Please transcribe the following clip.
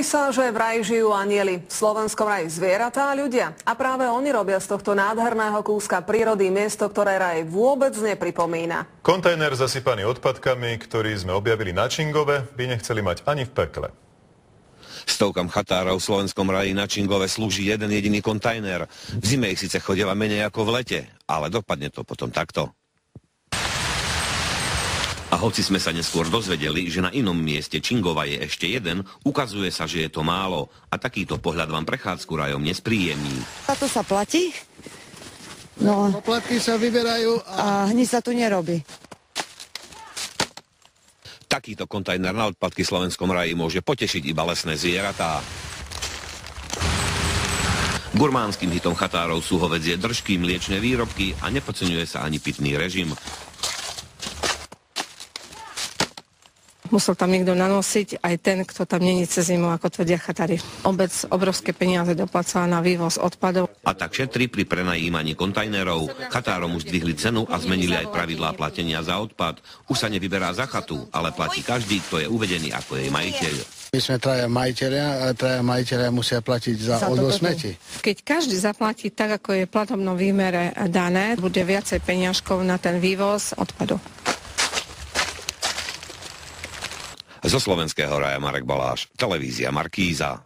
Sa, že vraj žijú anjeli, v Slovenskom raji zvieratá a ľudia. A práve oni robia z tohto nádherného kúska prírody miesto, ktoré raj vôbec nepripomína. Kontajner zasypaný odpadkami, ktorý sme objavili na Čingove, by nechceli mať ani v pekle. Stovkám chatárov v Slovenskom raji na Čingove slúži jeden jediný kontajner. V zime ich síce chodila menej ako v lete, ale dopadne to potom takto. A hoci sme sa neskôr dozvedeli, že na inom mieste Čingova je ešte jeden, ukazuje sa, že je to málo. A takýto pohľad vám prechádzku rajom nespríjemní. A to sa platí? No. Poplatky sa vyberajú a nič sa tu nerobí. Takýto kontajner na odpadky v Slovenskom raji môže potešiť iba lesné zvieratá. Gurmánskym hitom chatárov sú hovädzie držky, mliečne výrobky a nepodceňuje sa ani pitný režim. Musel tam niekto nanosiť, aj ten, kto tam není cez zimu, ako tvrdia chatári. Obec obrovské peniaze doplácala na vývoz odpadov. A tak šetrí pri prenajímaní kontajnerov. Chatárom už zdvihli cenu a zmenili aj pravidlá platenia za odpad. Už sa nevyberá za chatu, ale platí každý, kto je uvedený ako jej majiteľ. My sme traja majiteľia a traja majiteľia musia platiť za odvoz smeti. Keď každý zaplatí tak, ako je v platobnom výmere dané, bude viacej peniažkov na ten vývoz odpadu. Zo Slovenského raja Marek Baláš, televízia Markíza.